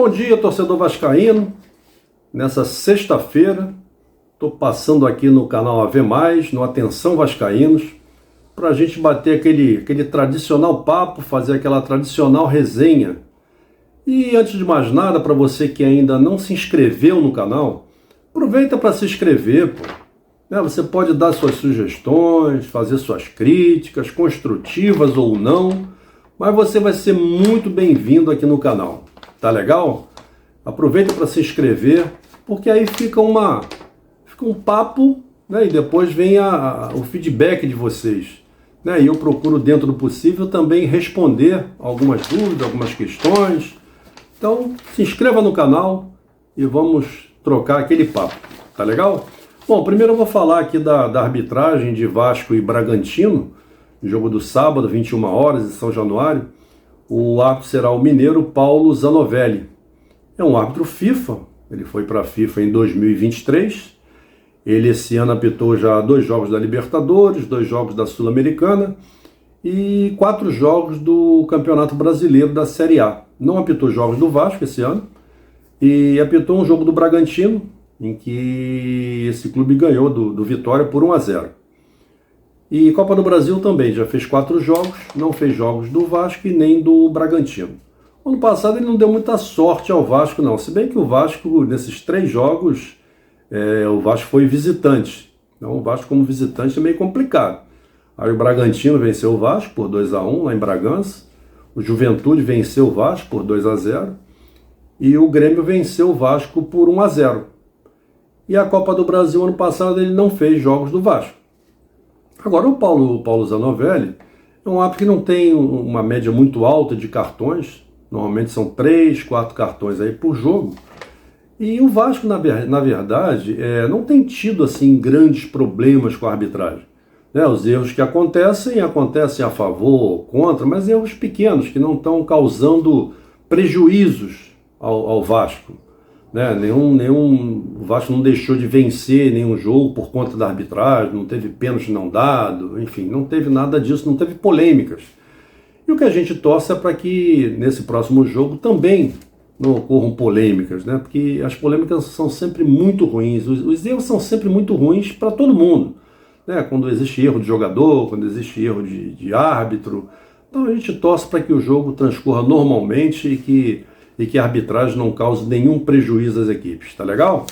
Bom dia, torcedor vascaíno. Nessa sexta-feira, estou passando aqui no canal AV+, no Atenção Vascaínos, para a gente bater aquele tradicional papo, fazer aquela tradicional resenha. E antes de mais nada, para você que ainda não se inscreveu no canal, aproveita para se inscrever, pô. Você pode dar suas sugestões, fazer suas críticas, construtivas ou não, mas você vai ser muito bem-vindo aqui no canal. Tá legal? Aproveita para se inscrever, porque aí fica um papo, né? E depois vem o feedback de vocês. Né? E eu procuro, dentro do possível, também responder algumas dúvidas, algumas questões. Então, se inscreva no canal e vamos trocar aquele papo. Tá legal? Bom, primeiro eu vou falar aqui da arbitragem de Vasco e Bragantino, jogo do sábado, 21 horas, em São Januário. O árbitro será o mineiro Paulo Zanovelli. É um árbitro FIFA, ele foi para a FIFA em 2023. Ele esse ano apitou já 2 jogos da Libertadores, 2 jogos da Sul-Americana e 4 jogos do Campeonato Brasileiro da Série A. Não apitou jogos do Vasco esse ano e apitou um jogo do Bragantino, em que esse clube ganhou do Vitória por 1-0. E Copa do Brasil também, já fez 4 jogos, não fez jogos do Vasco e nem do Bragantino. Ano passado ele não deu muita sorte ao Vasco não, se bem que o Vasco, nesses 3 jogos, o Vasco foi visitante. Então o Vasco como visitante é meio complicado. Aí o Bragantino venceu o Vasco por 2-1 lá em Bragança, o Juventude venceu o Vasco por 2-0 e o Grêmio venceu o Vasco por 1-0. E a Copa do Brasil ano passado ele não fez jogos do Vasco. Agora o Paulo Zanovelli é um árbitro que não tem uma média muito alta de cartões, normalmente são 3, 4 cartões aí por jogo. E o Vasco, na verdade, não tem tido assim grandes problemas com a arbitragem. Os erros que acontecem a favor ou contra, mas erros pequenos que não estão causando prejuízos ao Vasco. O Vasco não deixou de vencer nenhum jogo por conta da arbitragem, não teve pênalti não dado, enfim, não teve nada disso, não teve polêmicas. E o que a gente torce é para que nesse próximo jogo também não ocorram polêmicas, porque as polêmicas são sempre muito ruins, os erros são sempre muito ruins para todo mundo, quando existe erro de jogador, quando existe erro de árbitro. Então a gente torce para que o jogo transcorra normalmente e que a arbitragem não cause nenhum prejuízo às equipes, tá legal?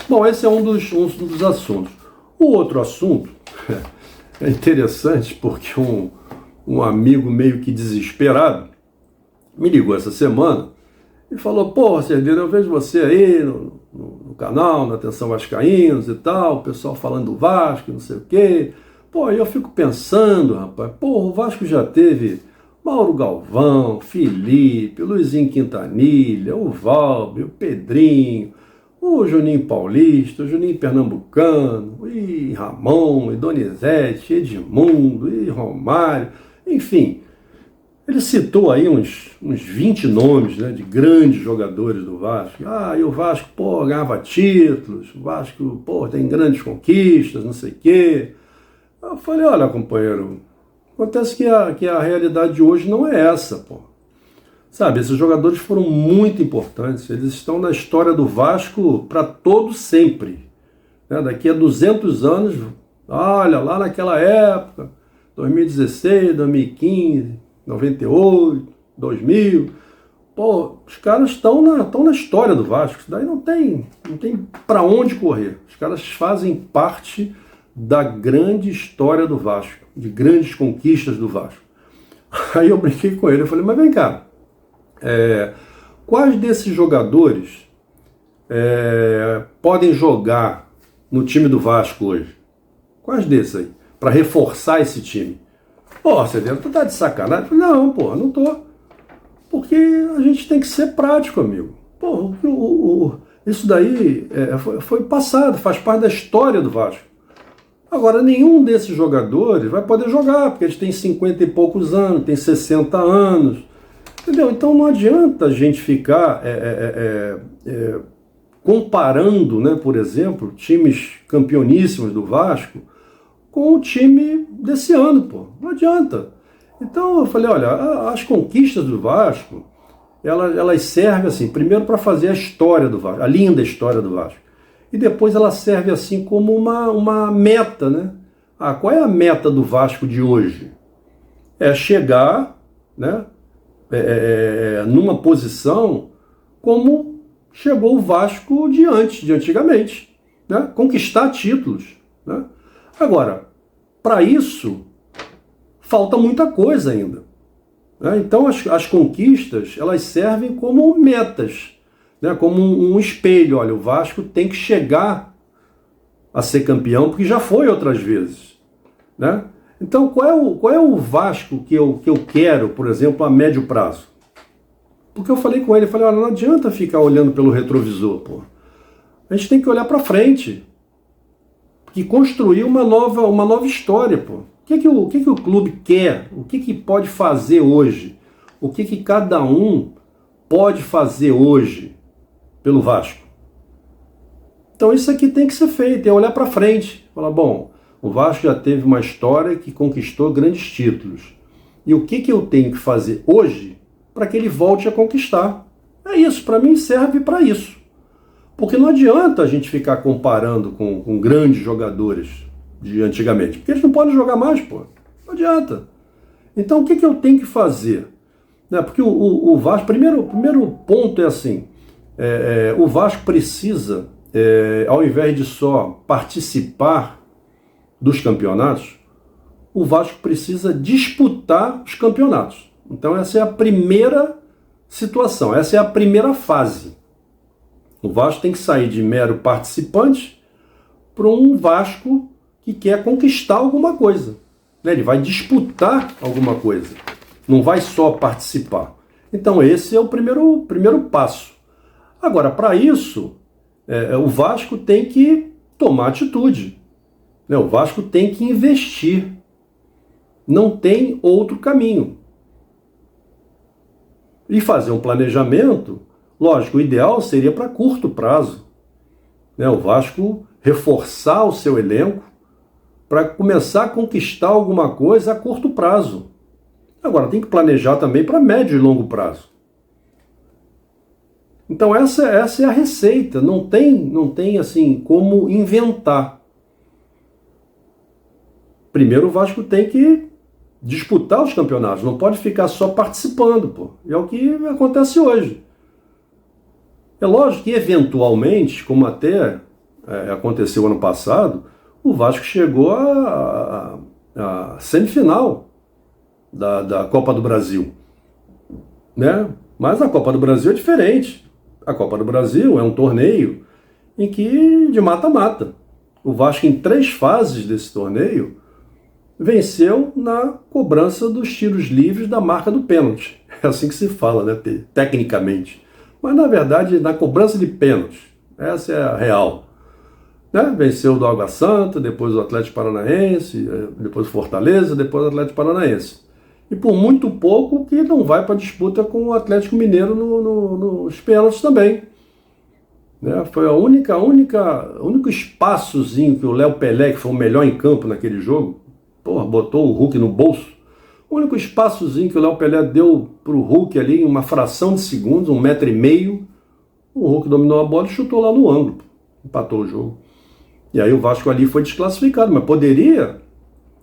Bom, esse é um dos assuntos. O outro assunto é interessante porque um amigo meio que desesperado me ligou essa semana e falou: pô, Cerdeira, eu vejo você aí no canal, na Atenção Vascaínos e tal, o pessoal falando do Vasco, não sei o quê. Pô, eu fico pensando, rapaz, o Vasco já teve Mauro Galvão, Felipe, Luizinho Quintanilha, o Valber, o Pedrinho, o Juninho Paulista, o Juninho Pernambucano, e Ramon, e Donizete, Edmundo, e Romário, enfim. Ele citou aí uns 20 nomes, de grandes jogadores do Vasco. E o Vasco, ganhava títulos, o Vasco, tem grandes conquistas, não sei o quê. Eu falei: olha, companheiro, acontece que a realidade de hoje não é essa, Sabe, esses jogadores foram muito importantes, eles estão na história do Vasco para todo sempre. Daqui a 200 anos, olha, lá naquela época, 2016, 2015, 98, 2000, os caras estão na história do Vasco, isso daí não tem para onde correr. Os caras fazem parte da grande história do Vasco, de grandes conquistas do Vasco. Aí eu brinquei com ele, eu falei: mas vem cá, quais desses jogadores podem jogar no time do Vasco hoje? Quais desses aí? Para reforçar esse time? Cedero, tu tá de sacanagem? Eu falei: não, não tô. Porque a gente tem que ser prático, amigo. Isso daí foi passado, faz parte da história do Vasco. Agora, nenhum desses jogadores vai poder jogar, porque eles têm 50 e poucos anos, têm 60 anos, entendeu? Então não adianta a gente ficar comparando, por exemplo, times campeoníssimos do Vasco com o time desse ano, não adianta. Então eu falei: olha, as conquistas do Vasco, elas servem assim, primeiro para fazer a história do Vasco, a linda história do Vasco. E depois ela serve assim como uma meta, né? Qual é a meta do Vasco de hoje? É chegar, né, numa posição como chegou o Vasco de antigamente, né? Conquistar títulos, né? Agora, para isso, falta muita coisa ainda, né? Então as conquistas, elas servem como metas, né? Como um espelho. Olha, o Vasco tem que chegar a ser campeão, porque já foi outras vezes, né? Então, qual é o Vasco que eu quero, por exemplo, a médio prazo? Porque eu falei com ele, olha, não adianta ficar olhando pelo retrovisor, pô. A gente tem que olhar para frente e construir uma nova história, pô. O que o clube quer? O que pode fazer hoje? O que cada um pode fazer hoje pelo Vasco? Então isso aqui tem que ser feito, é olhar para frente. Falar, bom, o Vasco já teve uma história que conquistou grandes títulos. E o que eu tenho que fazer hoje para que ele volte a conquistar? É isso, para mim serve para isso. Porque não adianta a gente ficar comparando com grandes jogadores de antigamente. Porque eles não podem jogar mais, pô. Não adianta. Então o que eu tenho que fazer? Né? Porque o Vasco, primeiro ponto é assim, o Vasco precisa, ao invés de só participar dos campeonatos, o Vasco precisa disputar os campeonatos. Então essa é a primeira situação, essa é a primeira fase. O Vasco tem que sair de mero participante para um Vasco que quer conquistar alguma coisa. Ele vai disputar alguma coisa, não vai só participar. Então esse é o primeiro passo. Agora, para isso, o Vasco tem que tomar atitude. O Vasco tem que investir. Não tem outro caminho. E fazer um planejamento, lógico, o ideal seria para curto prazo. O Vasco reforçar o seu elenco para começar a conquistar alguma coisa a curto prazo. Agora, tem que planejar também para médio e longo prazo. Então essa é a receita, não tem assim como inventar. Primeiro o Vasco tem que disputar os campeonatos, não pode ficar só participando, pô. E é o que acontece hoje. É lógico que eventualmente, como até aconteceu ano passado, o Vasco chegou à semifinal da Copa do Brasil, né? Mas a Copa do Brasil é diferente. A Copa do Brasil é um torneio de mata-mata. O Vasco, em 3 fases desse torneio, venceu na cobrança dos tiros livres da marca do pênalti. É assim que se fala, né, tecnicamente. Mas, na verdade, na cobrança de pênalti. Essa é a real. Né? Venceu do Água Santa, depois o Atlético Paranaense, depois o Fortaleza, depois o Atlético Paranaense. E por muito pouco que não vai para a disputa com o Atlético Mineiro nos pênaltis também. Né? Foi o único espaçozinho que o Léo Pelé, que foi o melhor em campo naquele jogo, botou o Hulk no bolso. O único espaçozinho que o Léo Pelé deu para o Hulk ali, em uma fração de segundos, 1,5 metro, o Hulk dominou a bola e chutou lá no ângulo. Empatou o jogo. E aí o Vasco ali foi desclassificado, mas poderia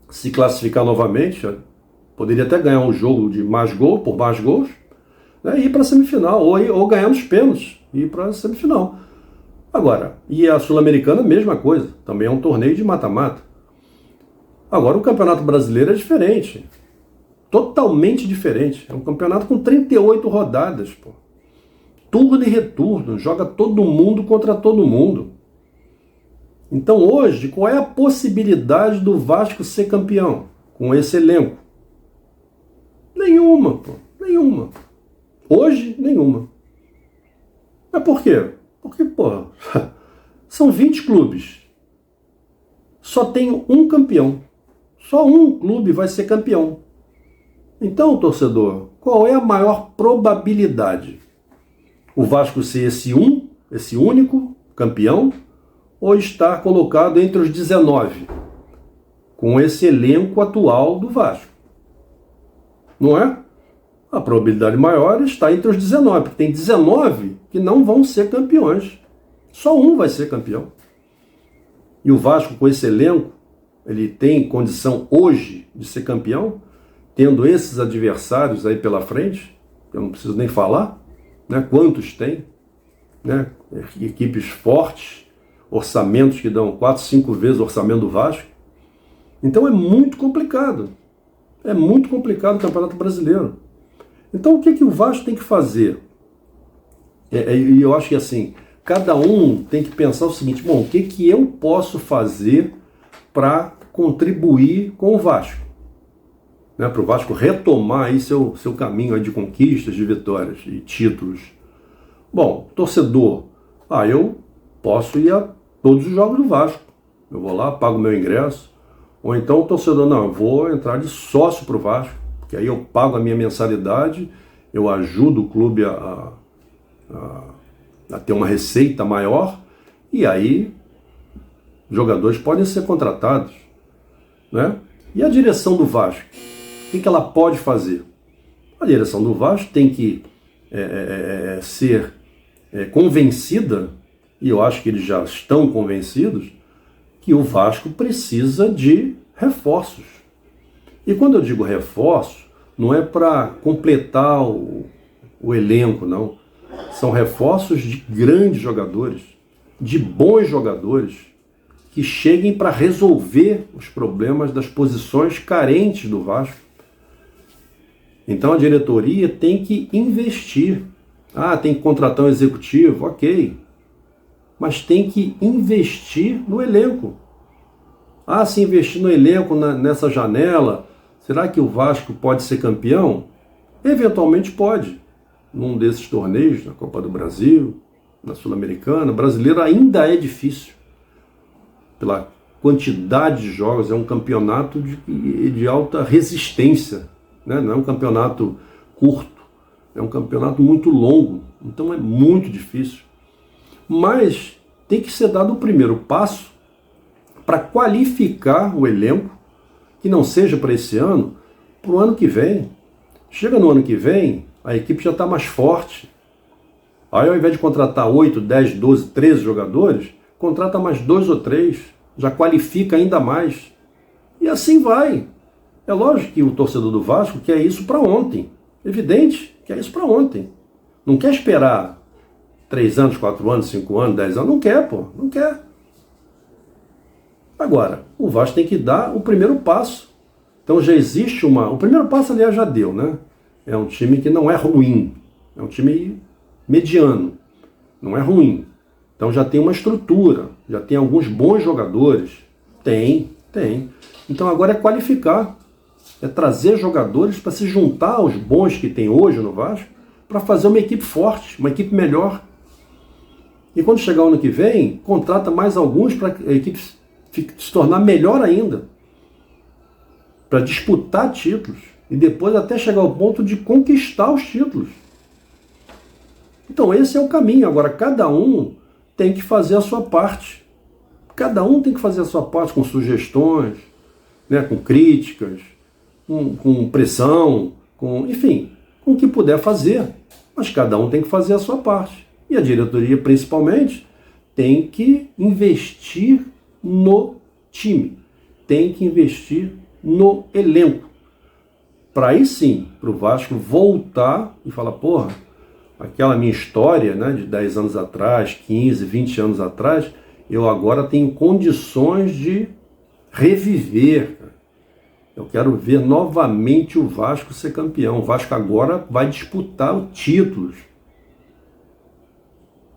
se classificar novamente, poderia até ganhar um jogo de por mais gols, né, e ir para a semifinal, ou ganhar nos pênaltis, e ir para a semifinal. Agora, e a Sul-Americana, mesma coisa, também é um torneio de mata-mata. Agora, o Campeonato Brasileiro é diferente, totalmente diferente. É um campeonato com 38 rodadas, pô. Turno e retorno, joga todo mundo contra todo mundo. Então hoje, qual é a possibilidade do Vasco ser campeão com esse elenco? Nenhuma, pô. Nenhuma. Hoje, nenhuma. Mas por quê? Porque, pô, são 20 clubes. Só tem um campeão. Só um clube vai ser campeão. Então, torcedor, qual é a maior probabilidade? O Vasco ser esse único campeão, ou estar colocado entre os 19, com esse elenco atual do Vasco? Não é? A probabilidade maior está entre os 19, porque tem 19 que não vão ser campeões. Só um vai ser campeão. E o Vasco, com esse elenco, ele tem condição hoje de ser campeão, tendo esses adversários aí pela frente, eu não preciso nem falar, né? Quantos tem, né? Equipes fortes, orçamentos que dão 4, 5 vezes o orçamento do Vasco. Então é muito complicado. É muito complicado o Campeonato Brasileiro. Então o que o Vasco tem que fazer? E eu acho que assim, cada um tem que pensar o seguinte: bom, o que eu posso fazer para contribuir com o Vasco? Né, para o Vasco retomar aí seu caminho aí de conquistas, de vitórias e títulos. Bom, torcedor, eu posso ir a todos os jogos do Vasco. Eu vou lá, pago meu ingresso. Ou então o torcedor, não, eu vou entrar de sócio para o Vasco, porque aí eu pago a minha mensalidade, eu ajudo o clube a ter uma receita maior, e aí jogadores podem ser contratados, né? E a direção do Vasco? O que ela pode fazer? A direção do Vasco tem que ser convencida, e eu acho que eles já estão convencidos, que o Vasco precisa de reforços. E quando eu digo reforços, não é para completar o elenco, não. São reforços de grandes jogadores, de bons jogadores, que cheguem para resolver os problemas das posições carentes do Vasco. Então a diretoria tem que investir. Tem que contratar um executivo, ok. Mas tem que investir no elenco. Se investir no elenco nessa janela, será que o Vasco pode ser campeão? Eventualmente pode. Num desses torneios, na Copa do Brasil, na Sul-Americana. Brasileiro ainda é difícil. Pela quantidade de jogos, é um campeonato de alta resistência, né? Não é um campeonato curto, é um campeonato muito longo, então é muito difícil. Mas tem que ser dado o primeiro passo para qualificar o elenco, que não seja para esse ano, para o ano que vem. Chega no ano que vem, a equipe já está mais forte. Aí ao invés de contratar 8, 10, 12, 13 jogadores, contrata mais 2 ou 3, já qualifica ainda mais. E assim vai. É lógico que o torcedor do Vasco quer isso para ontem. Evidente, quer isso para ontem. Não quer esperar 3 anos, 4 anos, 5 anos, 10 anos. Não quer, pô. Não quer. Agora, o Vasco tem que dar o primeiro passo. Então já existe o primeiro passo, aliás, já deu, né? É um time que não é ruim. É um time mediano. Não é ruim. Então já tem uma estrutura. Já tem alguns bons jogadores. Tem. Então agora é qualificar. É trazer jogadores para se juntar aos bons que tem hoje no Vasco, para fazer uma equipe forte, uma equipe melhor. E quando chegar o ano que vem, contrata mais alguns para a equipe se tornar melhor ainda, para disputar títulos e depois até chegar ao ponto de conquistar os títulos. Então esse é o caminho. Agora cada um tem que fazer a sua parte. Cada um tem que fazer a sua parte com sugestões, né, com críticas, com pressão, enfim, com o que puder fazer. Mas cada um tem que fazer a sua parte. E a diretoria, principalmente, tem que investir no time. Tem que investir no elenco. Para aí sim, para o Vasco voltar e falar, porra, aquela minha história, né, de 10 anos atrás, 15, 20 anos atrás, eu agora tenho condições de reviver. Eu quero ver novamente o Vasco ser campeão. O Vasco agora vai disputar títulos.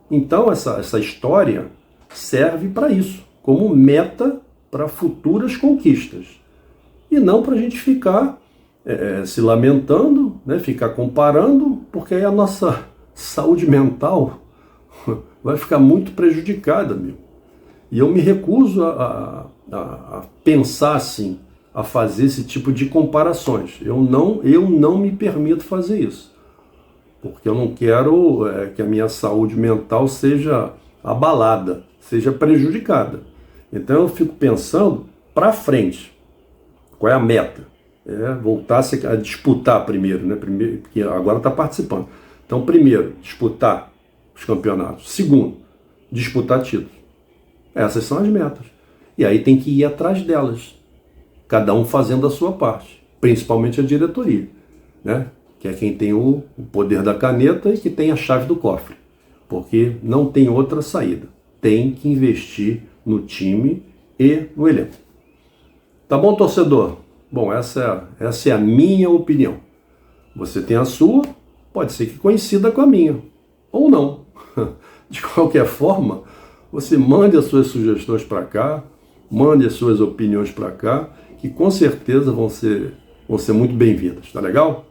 Então essa história serve para isso, como meta para futuras conquistas. E não para a gente ficar se lamentando, né, ficar comparando, porque aí a nossa saúde mental vai ficar muito prejudicada, meu. E eu me recuso a pensar assim, a fazer esse tipo de comparações. Eu não me permito fazer isso. Porque eu não quero que a minha saúde mental seja abalada, seja prejudicada. Então eu fico pensando para frente. Qual é a meta? voltasse a disputar primeiro, né? Primeiro, porque agora está participando. Então, primeiro, disputar os campeonatos. Segundo, disputar títulos. Essas são as metas. E aí tem que ir atrás delas. Cada um fazendo a sua parte. Principalmente a diretoria, né? Que é quem tem o poder da caneta e que tem a chave do cofre. Porque não tem outra saída. Tem que investir no time e no elenco. Tá bom, torcedor? Bom, essa é a minha opinião. Você tem a sua, pode ser que coincida com a minha. Ou não. De qualquer forma, você mande as suas sugestões para cá, mande as suas opiniões para cá, que com certeza vão ser muito bem-vindas. Tá legal?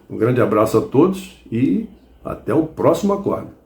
Um grande abraço a todos e até o próximo Acorde.